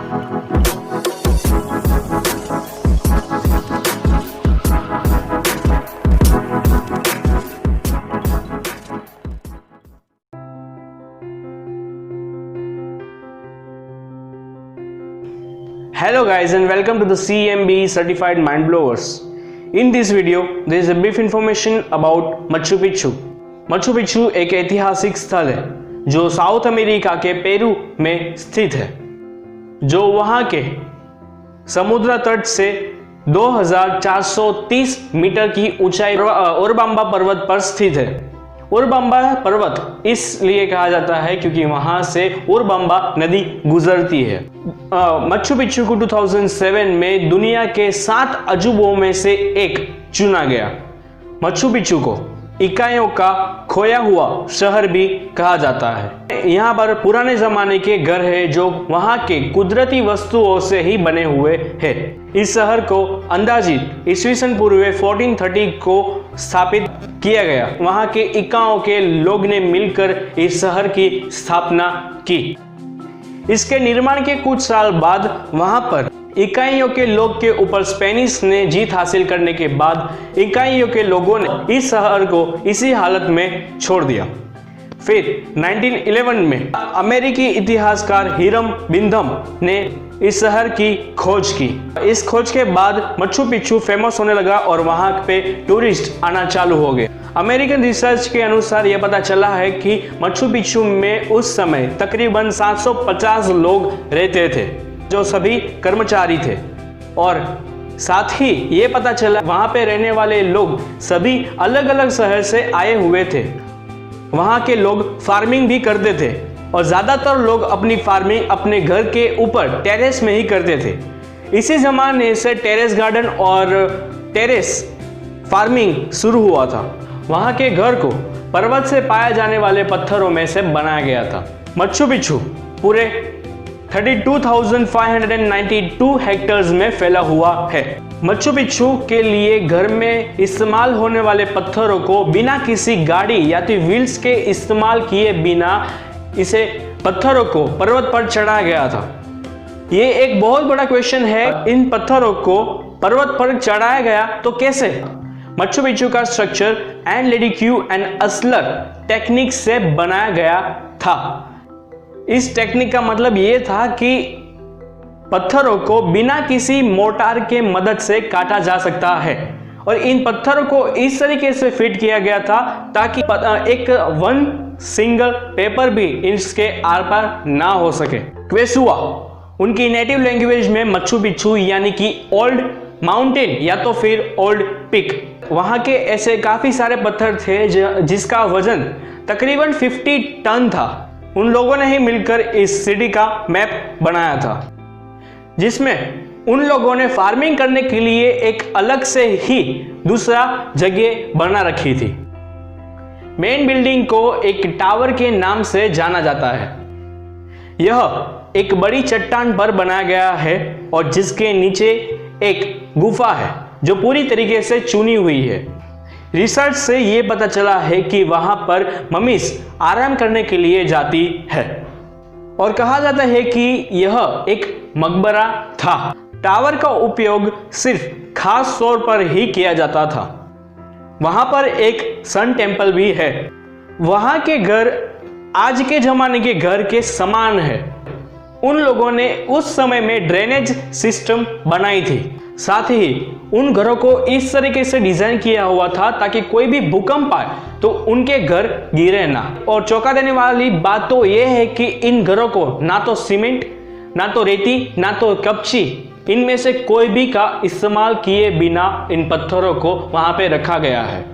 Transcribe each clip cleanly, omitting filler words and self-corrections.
Hello guys and welcome to the CMB Certified Mind Blowers. In this video, there is a brief information about Machu Picchu. Machu Picchu एक ऐतिहासिक स्थल है जो south America के Peru में स्थित है, जो वहाँ के समुद्र तट से 2430 मीटर की ऊंचाई ओरबांबा पर्वत पर स्थित है। ओरबांबा पर्वत इसलिए कहा जाता है क्योंकि वहां से ओरबांबा नदी गुजरती है। मच्चू पिच्चू को 2007 में दुनिया के 7 अजूबों में से एक चुना गया। मच्चू पिच्चू को इकाइयों का खोया हुआ शहर भी कहा जाता है। यहाँ पर पुराने जमाने के घर है जो वहाँ के कुदरती वस्तुओं से ही बने हुए हैं। इस शहर को अंदाजित ईस्वीसन पूर्व 1430 को स्थापित किया गया। वहाँ के इकाओं के लोग ने मिलकर इस शहर की स्थापना की। इसके निर्माण के कुछ साल बाद वहाँ पर इकाइयों के लोग के ऊपर स्पेनिश ने जीत हासिल करने के बाद इकाइयों के लोगों ने इस शहर को इसी हालत में छोड़ दिया। फिर 1911 में अमेरिकी इतिहासकार हिरम बिंधम ने इस शहर की खोज की। इस खोज के बाद मच्चू पिच्चू फेमस होने लगा और वहां पे टूरिस्ट आना चालू हो गए। अमेरिकन रिसर्च के अनुसार यह पता चला है कि मच्चू पिच्चू में उस समय तकरीबन 750 लोग रहते थे जो सभी कर्मचारी थे, और साथ ही ये पता चला वहां पे रहने वाले लोग सभी अलग अलग शहर से आए हुए थे। वहां के लोग फार्मिंग भी करते थे और ज्यादातर लोग अपनी फार्मिंग अपने घर के ऊपर टेरेस में ही करते थे। इसी जमाने से टेरेस गार्डन और टेरेस फार्मिंग शुरू हुआ था। वहां के घर को पर्वत से पाए जाने वाले पत्थरों में से बनाया गया था। मच्चू पिच्चू पूरे 32,592 हेक्टेयर्स में फैला हुआ है। मच्चू पिच्चू के लिए घर में इस्तेमाल होने वाले पत्थरों को बिना किसी गाड़ी या तो व्हील्स के इस्तेमाल किए बिना इसे पत्थरों को पर्वत पर चढ़ाया गया था। ये एक बहुत बड़ा क्वेश्चन है, इन पत्थरों को पर्वत पर चढ़ाया गया तो कैसे? मच्चू पिच्चू का स्ट्रक्चर एंड लेडिक्यू एंड असलर टेक्निक से बनाया गया था। इस टेक्निक का मतलब ये था कि पत्थरों को बिना किसी मोटार के मदद से काटा जा सकता है, और इन पत्थरों को इस तरीके से फिट किया गया था ताकि एक वन सिंगल पेपर भी इसके आर पार ना हो सके। क्वेसुआ उनकी नेटिव लैंग्वेज में मच्चू पिच्चू यानी कि ओल्ड माउंटेन या तो फिर ओल्ड पिक। वहां के ऐसे काफी सारे पत्थर थे जिसका वजन तकरीबन 50 टन था। उन लोगों ने ही मिलकर इस सिटी का मैप बनाया था, जिसमें उन लोगों ने फार्मिंग करने के लिए एक अलग से ही दूसरा जगह बना रखी थी। मेन बिल्डिंग को एक टावर के नाम से जाना जाता है। यह एक बड़ी चट्टान पर बनाया गया है और जिसके नीचे एक गुफा है जो पूरी तरीके से चुनी हुई है। रिसर्च से यह पता चला है कि वहां पर ममीज आराम करने के लिए जाती है और कहा जाता है कि यह एक मकबरा था। टावर का उपयोग सिर्फ खास तौर पर ही किया जाता था। वहां पर एक सन टेम्पल भी है। वहां के घर आज के जमाने के घर के समान है। उन लोगों ने उस समय में ड्रेनेज सिस्टम बनाई थी। साथ ही उन घरों को इस तरीके से डिजाइन किया हुआ था ताकि कोई भी भूकंप आए तो उनके घर गिरे ना। और चौंका देने वाली बात तो यह है कि इन घरों को ना तो सीमेंट, ना तो रेती, ना तो कपची, इनमें से कोई भी का इस्तेमाल किए बिना इन पत्थरों को वहां पे रखा गया है।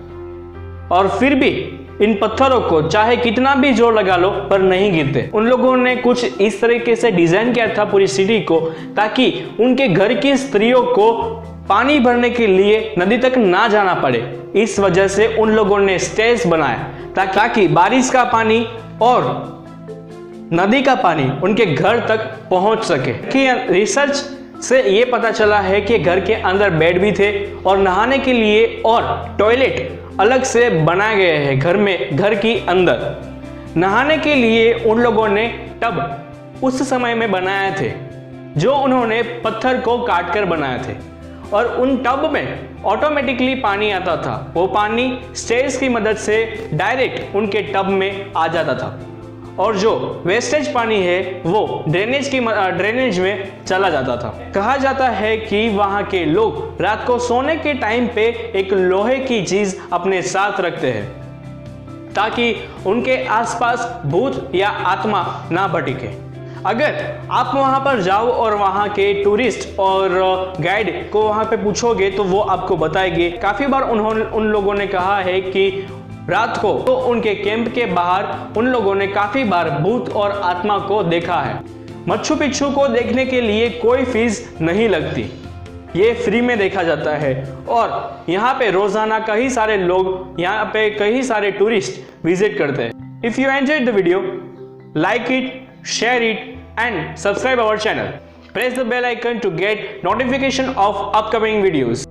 और फिर भी इन पत्थरों को चाहे कितना भी जोर लगा लो पर नहीं गिरते। उन लोगों ने कुछ इस तरीके से डिजाइन किया था पूरी सिटी को ताकि उनके घर की स्त्रियों को पानी भरने के लिए नदी तक ना जाना पड़े। इस वजह से उन लोगों ने स्टेज बनाया ताकि बारिश का पानी और नदी का पानी उनके घर तक पहुंच सके। कि रिसर्च से ये पता चला है कि घर के अंदर बेड भी थे और नहाने के लिए और टॉयलेट अलग से बनाए गए हैं। घर की अंदर नहाने के लिए उन लोगों ने टब उस समय में बनाए थे जो उन्होंने पत्थर को काट कर बनाए थे, और उन टब में ऑटोमेटिकली पानी आता था। वो पानी स्टेयर्स की मदद से डायरेक्ट उनके टब में आ जाता था, और जो वेस्टेज पानी है वो ड्रेनेज में चला जाता था। कहा जाता है कि वहाँ के लोग रात को सोने के टाइम पे एक लोहे की चीज अपने साथ रखते हैं ताकि उनके आसपास भूत या आत्मा ना भटके। अगर आप वहां पर जाओ और वहां के टूरिस्ट और गाइड को वहां पे पूछोगे तो वो आपको बताएंगे। काफी बार उन लोगों ने कहा है कि रात को तो उनके कैंप के बाहर उन लोगों ने काफी बार भूत और आत्मा को देखा है। मच्चू पिच्चू को देखने के लिए कोई फीस नहीं लगती, ये फ्री में देखा जाता है, और यहाँ पे रोजाना कई सारे लोग, यहाँ पे कई सारे टूरिस्ट विजिट करते हैं। If you enjoyed the video, like it, share it and subscribe our channel. Press the bell icon to get notification of upcoming videos.